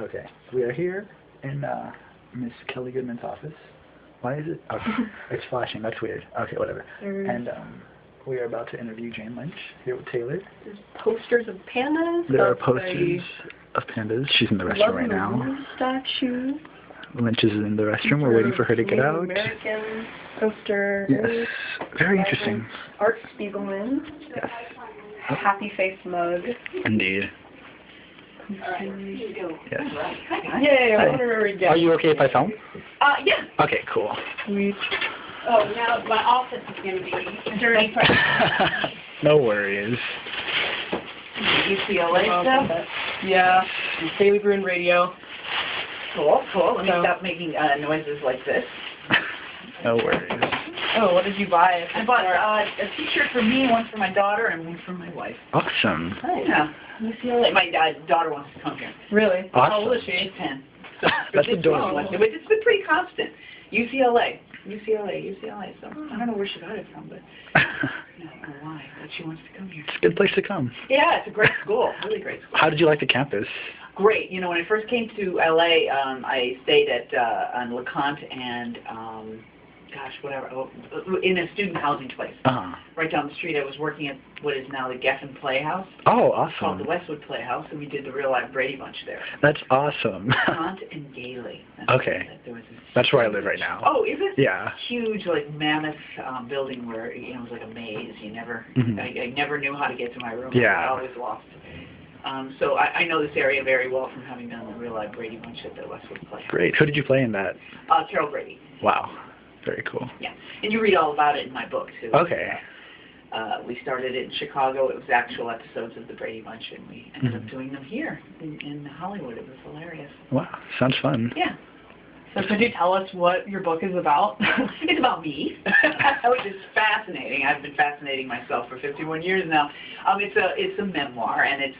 Okay, we are here in Miss Kelly Goodman's office. Why is it? Okay, it's flashing. That's weird. Okay, whatever. And we are about to interview Jane Lynch here with Taylor. There's posters of pandas. There are posters of pandas. She's in the restroom right now. Statue. Lynch is in the restroom. We're waiting for her to get out. American poster. Yes, very interesting. Art Spiegelman. Yes. Happy face mug. Indeed. Alright, here you go. Yes. Yay, I wonder where we get. Are you okay if I film? Yeah. Okay, cool. Sweet. Oh, now my office is going to be dirty. No worries. UCLA stuff? Yeah. Daily Bruin Radio. Cool, cool. Let me stop making noises like this. No worries. Oh, what did you buy? I bought a t-shirt for me, one for my daughter, and one for my wife. Awesome. Oh, yeah. UCLA. My daughter wants to come here. Really? Awesome. How old is she? She's 10. So that's adorable. it's been pretty constant. UCLA. So I don't know where she got it from, but I don't know why. But she wants to come here. It's a good place to come. Yeah, it's a great school. Really great school. How did you like the campus? Great. You know, when I first came to LA, I stayed at on LeConte and in a student housing place. Right down the street. I was working at what is now the Geffen Playhouse. Oh, Called awesome. the Westwood Playhouse, and we did the real life Brady Bunch there. That's awesome. LeConte and Gailey. Okay. That's where I live right now. Oh, is it? Yeah. Huge, like mammoth building where it was like a maze. You never, I never knew how to get to my room. Yeah. I was always lost. So I know this area very well from having done the real life Brady Bunch at the Westwood Playhouse. Great. Who did you play in that? Carol Brady. Wow. Very cool. Yeah, and you read all about it in my book too. Okay. We started it in Chicago. It was actual episodes of the Brady Bunch, and we ended up doing them here in Hollywood. It was hilarious. Wow. Sounds fun. Yeah. So could you tell us what your book is about? It's about me, which is fascinating. I've been fascinating myself for 51 years now. It's a memoir, and it's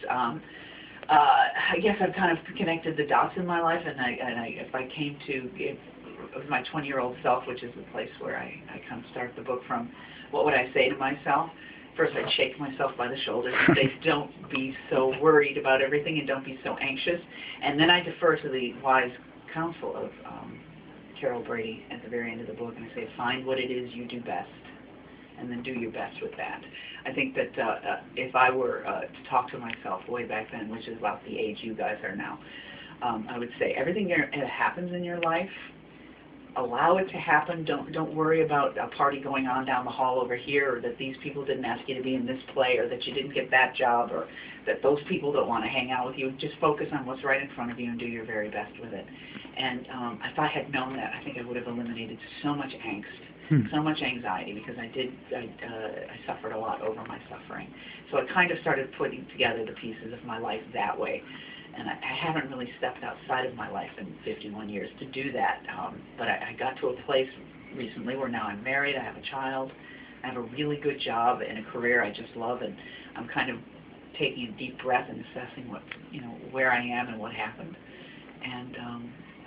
I guess I've kind of connected the dots in my life, and if I came to my 20-year-old self, which is the place where I kind of start the book from, what would I say to myself? First, I'd shake myself by the shoulders and say, don't be so worried about everything and don't be so anxious. And then I defer to the wise counsel of Carol Brady at the very end of the book, and I say, find what it is you do best, and then do your best with that. I think that if I were to talk to myself way back then, which is about the age you guys are now, I would say everything that happens in your life, allow it to happen. Don't worry about a party going on down the hall over here, or that these people didn't ask you to be in this play, or that you didn't get that job, or that those people don't want to hang out with you. Just focus on what's right in front of you and do your very best with it. And if I had known that, I think I would have eliminated so much angst, so much anxiety, because I suffered a lot over my suffering. So I kind of started putting together the pieces of my life that way. And I haven't really stepped outside of my life in 51 years to do that. But I got to a place recently where now I'm married, I have a child, I have a really good job and a career I just love, and I'm kind of taking a deep breath and assessing where I am and what happened. And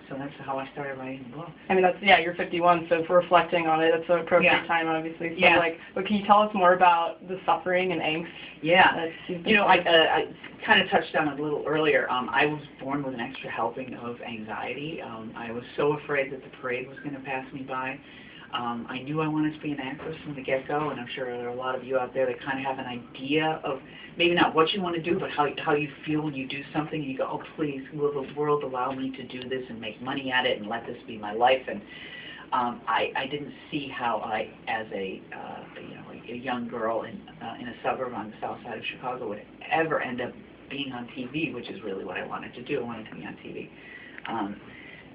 so that's how I started writing the book. I mean, you're 51, so for reflecting on it, that's an appropriate time, obviously. So, but can you tell us more about the suffering and angst? Yeah. I kind of touched on it a little earlier. I was born with an extra helping of anxiety. I was so afraid that the parade was going to pass me by. I knew I wanted to be an actress from the get-go, and I'm sure there are a lot of you out there that kind of have an idea of maybe not what you want to do, but how you feel when you do something, and you go, oh, please, will the world allow me to do this and make money at it and let this be my life? And I didn't see how I, as a young girl in a suburb on the south side of Chicago, would ever end up being on TV, which is really what I wanted to do. I wanted to be on TV.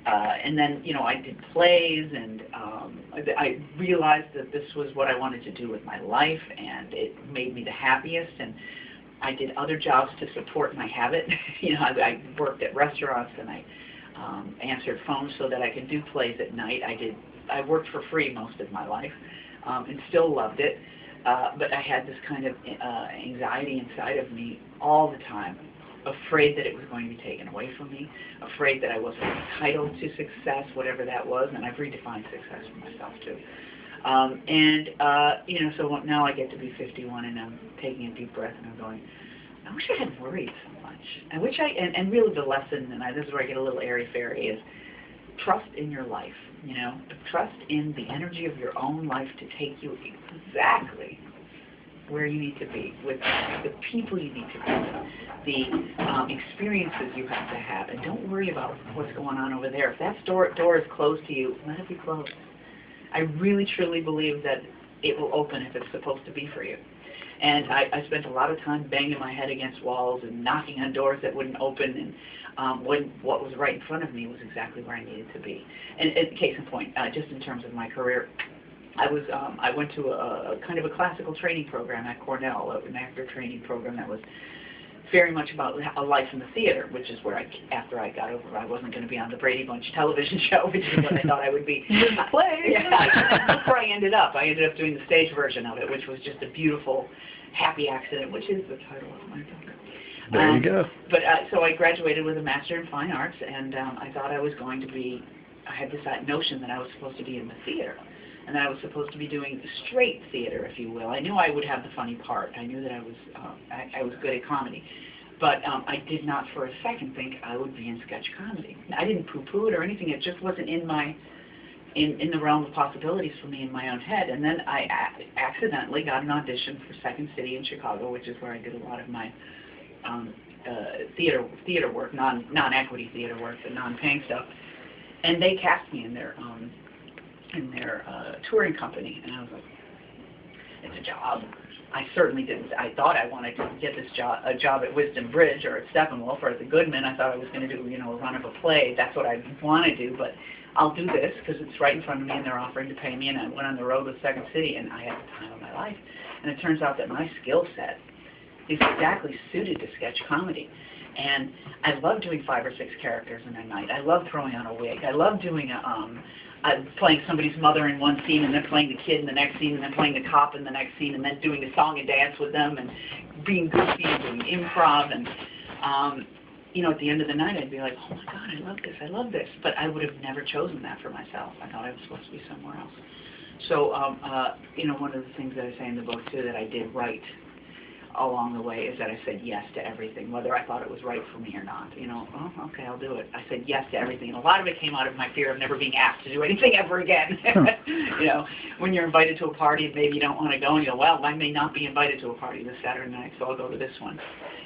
And then, I did plays, and I realized that this was what I wanted to do with my life, and it made me the happiest. And I did other jobs to support my habit. I worked at restaurants, and I answered phones so that I could do plays at night. I worked for free most of my life, and still loved it. But I had this kind of anxiety inside of me all the time, afraid that it was going to be taken away from me, afraid that I wasn't entitled to success, whatever that was, and I've redefined success for myself too. So now I get to be 51, and I'm taking a deep breath, and I'm going, I wish I hadn't worried so much. I wish and really the lesson, and this is where I get a little airy-fairy, is trust in your life, you know, trust in the energy of your own life to take you exactly where you need to be, with the people you need to be, the experiences you have to have, and don't worry about what's going on over there. If that door is closed to you, let it be closed. I really, truly believe that it will open if it's supposed to be for you. And I spent a lot of time banging my head against walls and knocking on doors that wouldn't open, and when what was right in front of me was exactly where I needed to be. And case in point, just in terms of my career, I went to a kind of a classical training program at Cornell, an actor training program that was very much about a life in the theater, which is where after I got over, I wasn't going to be on the Brady Bunch television show, which is what I thought I would be. Play. Yeah, that's where I ended up. I ended up doing the stage version of it, which was just a beautiful, happy accident, which is the title of my book. There you go. But so I graduated with a Master in Fine Arts, and I thought I was going to be, I had this notion that I was supposed to be in the theater, and that I was supposed to be doing straight theater, if you will. I knew I would have the funny part. I knew that I was good at comedy. But I did not for a second think I would be in sketch comedy. I didn't poo-poo it or anything. It just wasn't in the realm of possibilities for me in my own head. And then I accidentally got an audition for Second City in Chicago, which is where I did a lot of my theater work, non-equity theater work, the non-paying stuff. And they cast me in their touring company, and I was like, it's a job. I certainly didn't. I thought I wanted to get this a job at Wisdom Bridge or at Steppenwolf or at the Goodman. I thought I was going to do, a run of a play. That's what I want to do, but I'll do this because it's right in front of me and they're offering to pay me, and I went on the road with Second City, and I had the time of my life. And it turns out that my skill set is exactly suited to sketch comedy. And I love doing 5 or 6 characters in a night. I love throwing on a wig. I love doing playing somebody's mother in one scene, and then playing the kid in the next scene, and then playing the cop in the next scene, and then doing a song and dance with them, and being goofy and doing improv. And, at the end of the night, I'd be like, oh, my God, I love this. But I would have never chosen that for myself. I thought I was supposed to be somewhere else. So, one of the things that I say in the book, too, that I did right along the way is that I said yes to everything, whether I thought it was right for me or not. Oh, okay, I'll do it. I said yes to everything. And a lot of it came out of my fear of never being asked to do anything ever again. When you're invited to a party and maybe you don't want to go, and you go, well, I may not be invited to a party this Saturday night, so I'll go to this one.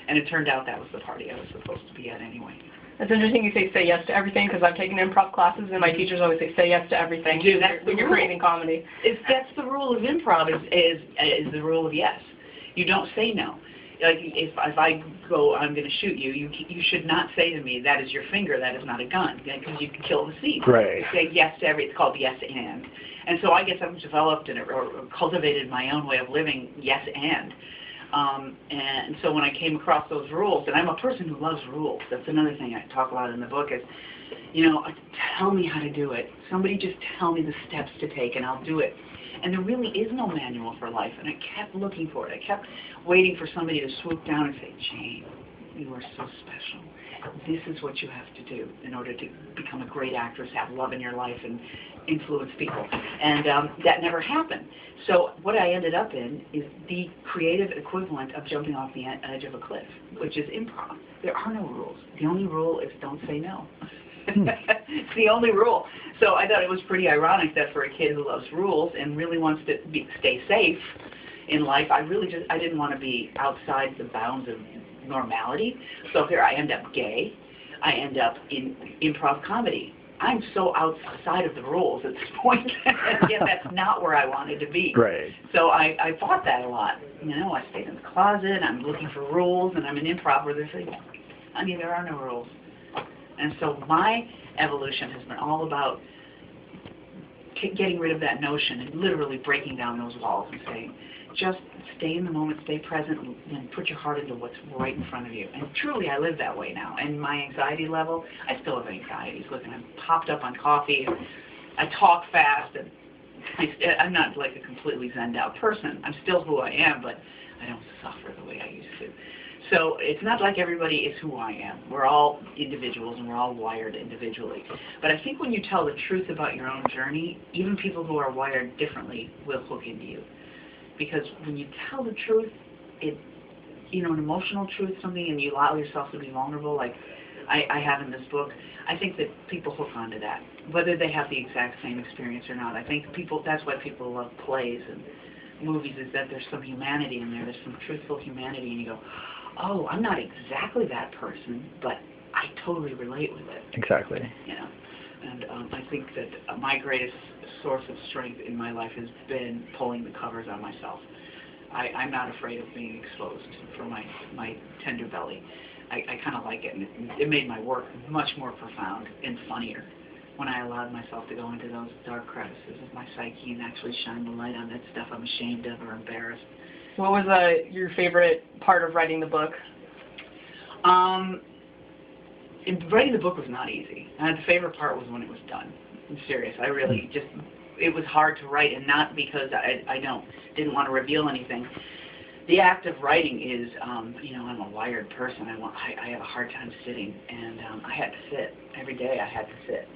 And it turned out that was the party I was supposed to be at anyway. It's interesting you say yes to everything, because I've taken improv classes, and my teachers always say yes to everything when you're creating comedy. That's the rule of improv, is the rule of yes. You don't say no. Like if I go, I'm going to shoot you, you should not say to me, that is your finger, that is not a gun, because you can kill the scene. Right. You say yes to everything. It's called yes and. And so I guess I've developed or cultivated my own way of living yes and. And so when I came across those rules, and I'm a person who loves rules. That's another thing I talk about in the book is, tell me how to do it. Somebody just tell me the steps to take, and I'll do it. And there really is no manual for life, and I kept looking for it. I kept waiting for somebody to swoop down and say, Jane, you are so special. This is what you have to do in order to become a great actress, have love in your life, and influence people. And that never happened. So what I ended up in is the creative equivalent of jumping off the edge of a cliff, which is improv. There are no rules. The only rule is don't say no. It's the only rule. So I thought it was pretty ironic that for a kid who loves rules and really wants to stay safe in life, I didn't want to be outside the bounds of normality. So here I end up gay. I end up in improv comedy. I'm so outside of the rules at this point. Yet that's not where I wanted to be. Right. So I fought that a lot. I stayed in the closet. I'm looking for rules, and I'm an improv where they're saying, honey, there are no rules. And so my evolution has been all about getting rid of that notion and literally breaking down those walls and saying, just stay in the moment, stay present, and put your heart into what's right in front of you. And truly, I live that way now. And my anxiety level, I still have anxieties. Look, I'm popped up on coffee. I talk fast. And I'm not like a completely zened out person. I'm still who I am, but I don't suffer the way I used to. So it's not like everybody is who I am. We're all individuals, and we're all wired individually. But I think when you tell the truth about your own journey, even people who are wired differently will hook into you. Because when you tell the truth, an emotional truth, something, and you allow yourself to be vulnerable, like I have in this book, I think that people hook onto that, whether they have the exact same experience or not. I think that's why people love plays and movies, is that there's some humanity in there. There's some truthful humanity, and you go, oh, I'm not exactly that person, but I totally relate with it. Exactly. And I think that my greatest source of strength in my life has been pulling the covers on myself. I'm not afraid of being exposed for my tender belly. I kind of like it, and it made my work much more profound and funnier when I allowed myself to go into those dark crevices of my psyche and actually shine the light on that stuff I'm ashamed of or embarrassed. What was your favorite part of writing the book? Writing the book was not easy. The favorite part was when it was done. I'm serious. I really it was hard to write, and not because I didn't want to reveal anything. The act of writing is, I'm a wired person. I have a hard time sitting, and I had to sit. Every day I had to sit.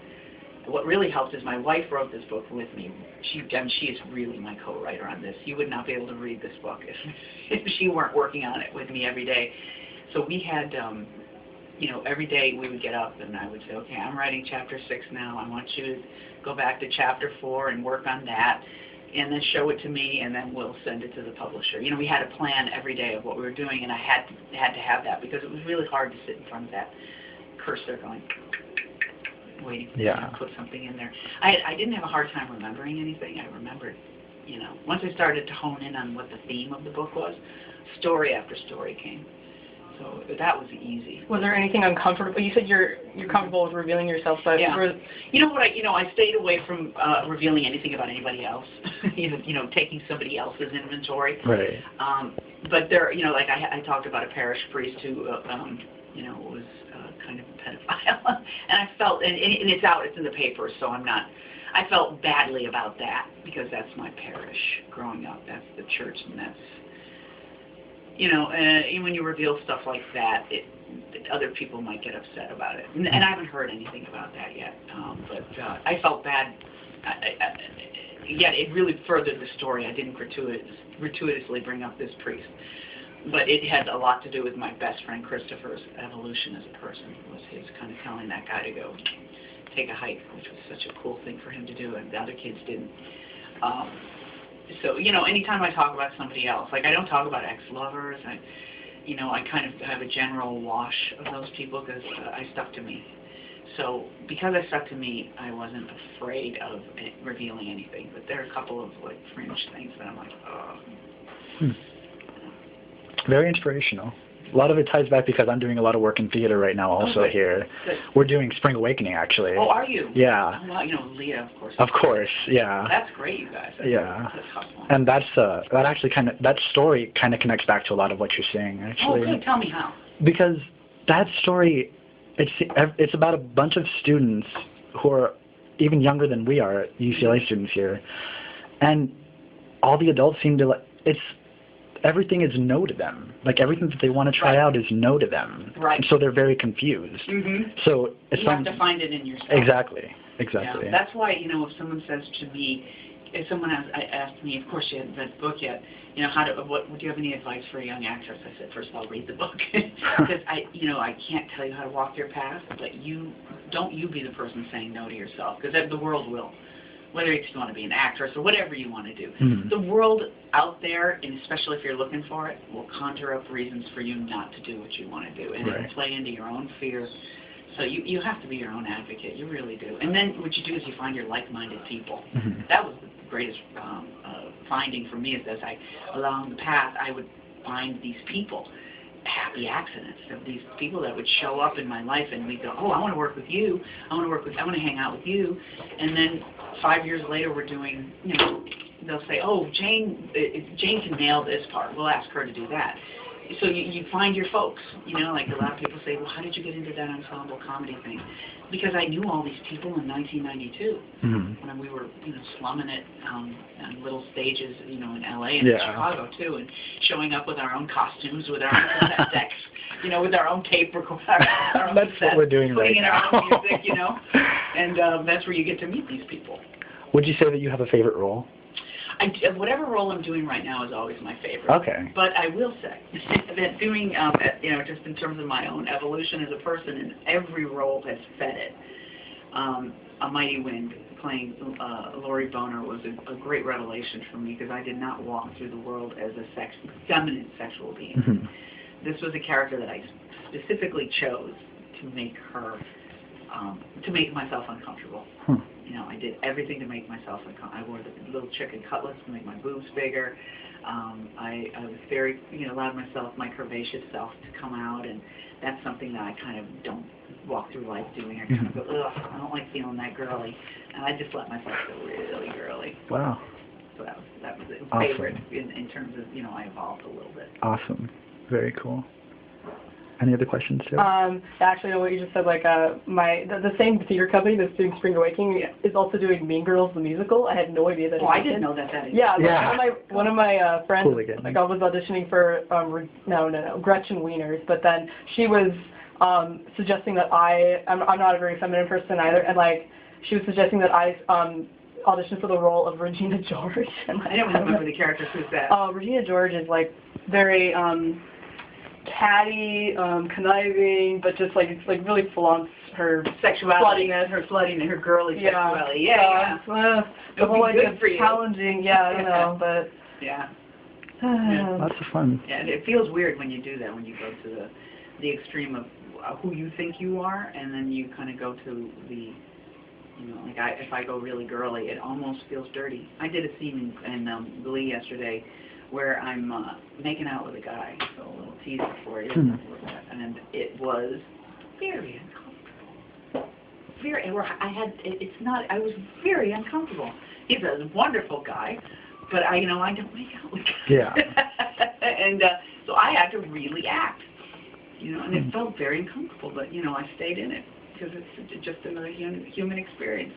What really helped is my wife wrote this book with me. She is really my co-writer on this. You would not be able to read this book if she weren't working on it with me every day. So we had, every day we would get up and I would say, okay, I'm writing chapter 6 now. I want you to go back to chapter 4 and work on that, and then show it to me, and then we'll send it to the publisher. We had a plan every day of what we were doing, and I had to have that because it was really hard to sit in front of that cursor going, waiting to put something in there. I didn't have a hard time remembering anything. I remembered, once I started to hone in on what the theme of the book was, story after story came. So that was easy. Was there anything uncomfortable? You said you're comfortable with revealing yourself, but I stayed away from revealing anything about anybody else, even taking somebody else's inventory. Right. But there, like I talked about a parish priest who, was kind of a pedophile, and I felt, and it's out, it's in the paper, so I felt badly about that because that's my parish growing up. That's the church, and that's. When you reveal stuff like that, other people might get upset about it. And I haven't heard anything about that yet. But I felt bad. Yet it really furthered the story. I didn't gratuitously bring up this priest. But it had a lot to do with my best friend Christopher's evolution as a person. It was his kind of telling that guy to go take a hike, which was such a cool thing for him to do, and the other kids didn't. So, anytime I talk about somebody else, like I don't talk about ex-lovers, I kind of have a general wash of those people because I stuck to me. So, because I stuck to me, I wasn't afraid of revealing anything. But there are a couple of, fringe things that I'm like, oh. Very inspirational. A lot of it ties back because I'm doing a lot of work in theater right now also here. Good. We're doing Spring Awakening, actually. Oh, are you? Yeah. Oh, well, Leah, of course. Of course, yeah. That's great, you guys. Yeah. That's a tough one. And that story kind of connects back to a lot of what you're saying, actually. Oh, good. Tell me how. Because that story, it's about a bunch of students who are even younger than we are, UCLA students here, and all the adults seem to everything is no to them. Like everything that they want to try out is no to them. Right. So they're very confused. Mm-hmm. So you have to find it in yourself. Exactly. Yeah. That's why, if someone says to me, if someone asked me, of course you hadn't read the book yet, do you have any advice for a young actress? I said, first of all, read the book. Because I can't tell you how to walk your path, but don't you be the person saying no to yourself, because the world will. Whether you want to be an actress or whatever you want to do. Mm-hmm. The world out there, and especially if you're looking for it, will conjure up reasons for you not to do what you want to do. And it'll play into your own fears. So you have to be your own advocate. You really do. And then what you do is you find your like-minded people. Mm-hmm. That was the greatest finding for me, is as along the path, I would find these people. Happy accidents of these people that would show up in my life, and we'd go, oh, I want to work with you. I want to hang out with you. And then 5 years later, we're doing, they'll say, oh, Jane can nail this part. We'll ask her to do that. So you find your folks, like a lot of people say, well, how did you get into that ensemble comedy thing? Because I knew all these people in 1992 when we were, slumming it on little stages, in LA and in Chicago too, and showing up with our own costumes, with our own cassette decks, with our own tape recorder, our own that's cassette, what we're doing putting right in our own music, and that's where you get to meet these people. Would you say that you have a favorite role? Whatever role I'm doing right now is always my favorite. Okay. But I will say that doing, just in terms of my own evolution as a person, and every role has fed it. A Mighty Wind, playing Lori Boner, was a great revelation for me because I did not walk through the world as a feminine sexual being. Mm-hmm. This was a character that I specifically chose to make her, to make myself uncomfortable. I did everything to make myself uncomfortable. I wore the little chicken cutlets to make my boobs bigger. I was very, allowed myself, my curvaceous self, to come out, and that's something that I kind of don't walk through life doing. I kind of go, ugh, I don't like feeling that girly, and I just let myself feel really girly. Wow. So that was a Awesome. favorite in terms of, I evolved a little bit. Awesome. Very cool. Any other questions, Joe? Actually, what you just said, like, the same theater company that's doing Spring Awakening is also doing Mean Girls the musical. I had no idea that. Oh, I didn't know that. Yeah, yeah. One of my friends, Cool like, I was auditioning for Gretchen Wieners, but then she was suggesting that I'm not a very feminine person either, and like she was suggesting that I audition for the role of Regina George. And, like, I don't remember the character. Who's that? Regina George is like very catty, conniving, but just like it's like really flaunts her sexuality, sluttiness, her girly sexuality. Yeah. The whole idea of for you. challenging. Yeah, I don't know, but yeah. Lots of fun. Yeah, and it feels weird when you do that, when you go to the extreme of who you think you are, and then you kind of go to the, if I go really girly, it almost feels dirty. I did a scene in Glee yesterday where I'm making out with a guy, so a little teaser for you, and it was very uncomfortable. I was very uncomfortable. He's a wonderful guy, but I don't make out with guys. Yeah. And so I had to really act, and it felt very uncomfortable, but I stayed in it because it's just another human experience.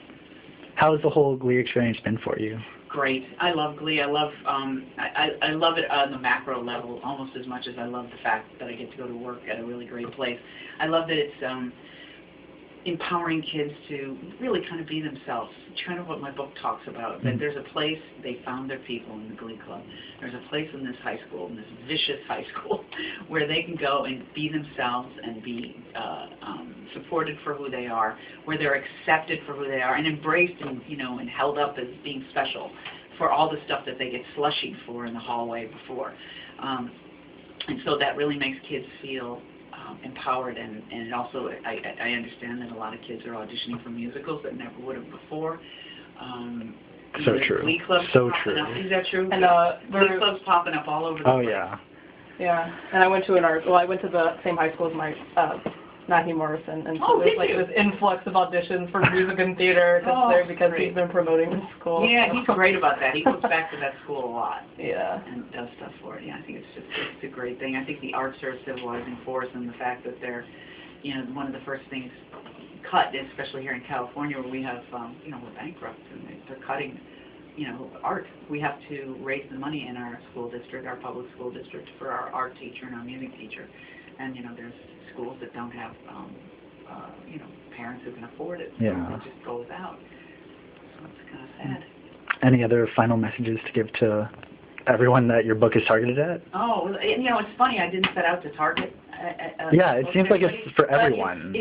How has the whole Glee experience been for you? Great. I love Glee. I love I love it on the macro level almost as much as I love the fact that I get to go to work at a really great place. I love that it's empowering kids to really kind of be themselves. Kind of what my book talks about. That there's a place, they found their people in the Glee Club. There's a place in this high school, in this vicious high school, where they can go and be themselves and be supported for who they are, where they're accepted for who they are and embraced and and held up as being special for all the stuff that they get slushied for in the hallway before. And so that really makes kids feel empowered, and it also, I understand that a lot of kids are auditioning for musicals that never would have before. So true. Glee clubs so popping true. up. Is that true? And Glee clubs popping up all over the place. Yeah. Yeah, and I went to I went to the same high school as my Matthew Morrison, and so there's like this influx of auditions for music and theater because he's been promoting the school. Yeah, he's great about that. He goes back to that school a lot. Yeah. And does stuff for it. Yeah, I think it's a great thing. I think the arts are a civilizing force, and the fact that they're, one of the first things cut, especially here in California, where we have, we're bankrupt, and they're cutting, art. We have to raise the money in our school district, our public school district, for our art teacher and our music teacher. And, there's schools that don't have, parents who can afford it. So it just goes out. So it's kind of sad. Any other final messages to give to everyone that your book is targeted at? Oh, it's funny. I didn't set out to target. Yeah, it seems like it's for everyone.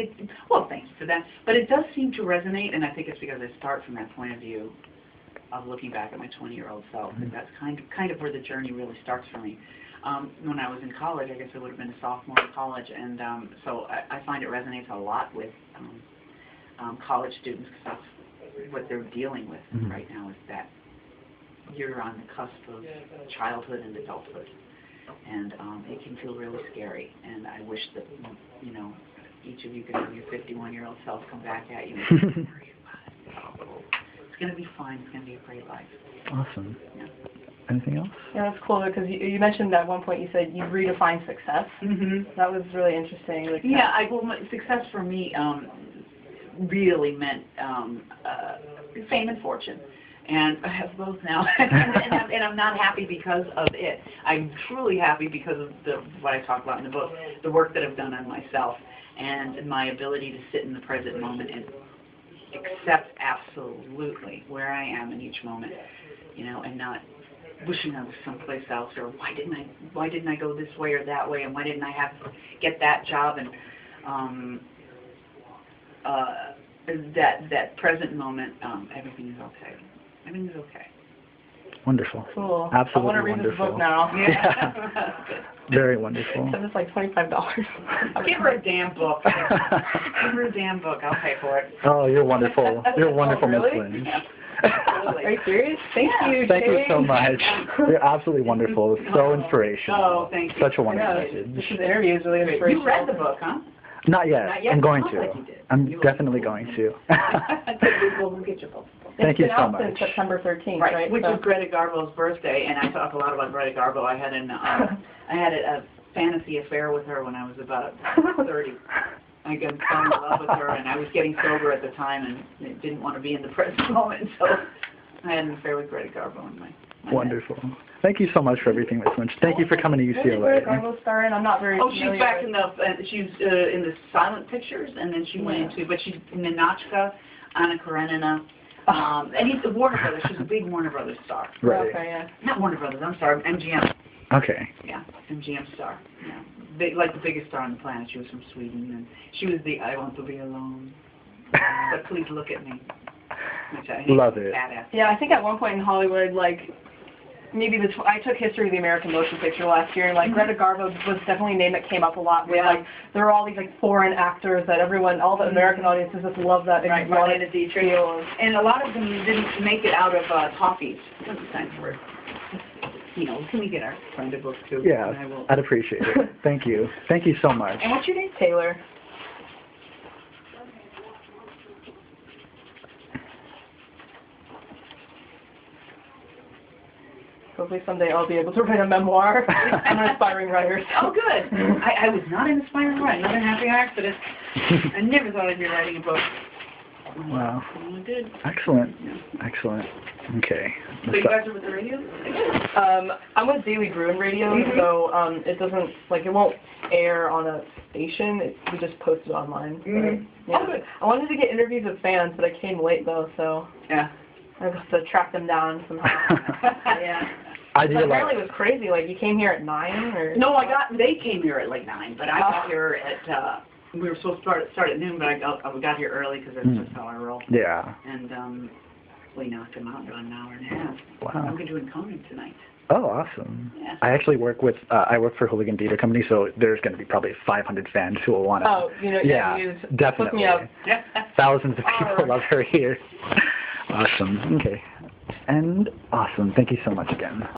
Well, thanks for that. But it does seem to resonate, and I think it's because I start from that point of view of looking back at my 20-year-old self. And that's kind of where the journey really starts for me. When I was in college, I guess I would have been a sophomore in college, and so I find it resonates a lot with college students, because that's what they're dealing with right now, is that you're on the cusp of childhood and adulthood, and it can feel really scary, and I wish that, each of you could have your 51-year-old self come back at you and say, don't worry about it. It's going to be fine. It's going to be a great life. Awesome. Yeah. Anything else? Yeah, that's cool, because you mentioned at one point you said you redefine success. That was really interesting. Like, success for me really meant fame and fortune. And I have both now, and I'm not happy because of it. I'm truly happy because of what I talk about in the book, the work that I've done on myself, and my ability to sit in the present moment and accept absolutely where I am in each moment. you know, and not wishing I was someplace else, or why didn't I go this way or that way, and why didn't I get that job, and that present moment, everything is okay. Everything is okay. Wonderful. Cool. Absolutely I want to read wonderful. this book now. Yeah. Very wonderful. So it's like $25. Give her a damn book. Give her a damn book. I'll pay for it. Oh, you're wonderful. You're wonderful, Miss really? Lynch. Yeah. Are you serious? Thank you, Thank you Jane. so much. You're absolutely wonderful. So inspirational. Oh, thank you. Such a wonderful Yeah, message. this interview is really inspirational. You read the book, huh? Not yet. Not yet? I'm going Sounds to. like you did. I'm You will. definitely going to. We'll get your book. Thank you It's so been out since much. September 13th, Right, right? which So- is Greta Garbo's birthday, and I talk a lot about Greta Garbo. I had a fantasy affair with her when I was about 30. I fell in love with her, and I was getting sober at the time, and didn't want to be in the present moment, so I had an affair with Greta Garbo in my Wonderful. Thank you so much for everything, Miss Lynch. Thank you for coming to When did Greta UCLA. Garbo star in? I'm not very Oh, familiar she's back with- she's in the silent pictures, and then she went into, but she's in Ninotchka, Anna Karenina, and it's Warner Brothers. She's a big Warner Brothers star. Right. Okay, yeah. Not Warner Brothers, I'm sorry, MGM. Okay. Yeah, MGM star. Yeah, big, like the biggest star on the planet. She was from Sweden, and she was the I want to be alone, but please look at me. Which I think Love is it. badass. Yeah, I think at one point in Hollywood, like, maybe I took History of the American Motion Picture last year, and like Greta Garbo was definitely a name that came up a lot. Where, Yeah. like there were all these like foreign actors that all the American audiences just love that Right, exotic Marlena Dietrich. feel. And a lot of them didn't make it out of talkies. Thanks for it. You know, can we get our friend a book too? And I Yeah, will. I'd appreciate it. Thank you. Thank you so much. And what's your name? Taylor. Hopefully someday I'll be able to write a memoir. I'm an aspiring writer. So. Oh, good. I was not an aspiring writer. Another happy accident. I never thought I'd be writing a book. Wow. I did. Excellent. Yeah. Excellent. Okay. So you guys are with the radio? I'm with Daily Bruin Radio, so it doesn't, like, it won't air on a station. We just post it online. Mhm. Yeah. Oh, good. I wanted to get interviews with fans, but I came late, though, so Yeah. I have to track them down somehow. Yeah. I do But a apparently lot. it was crazy. Like, you came here at 9, or? No, they came here at like 9, but I got here at, we were supposed to start at noon, but I got here early because that's just how I roll. Yeah. And we knocked them out in about an hour and a half. Wow. I'm doing Conan tonight. Oh, awesome. Yeah. I actually work with, I work for Hooligan Theater Company, so there's going to be probably 500 fans who will want to. Oh, you know, yeah, you just definitely. Look me up. Yeah. Thousands of people Alright. love her here. Awesome. Okay. And awesome. Thank you so much again.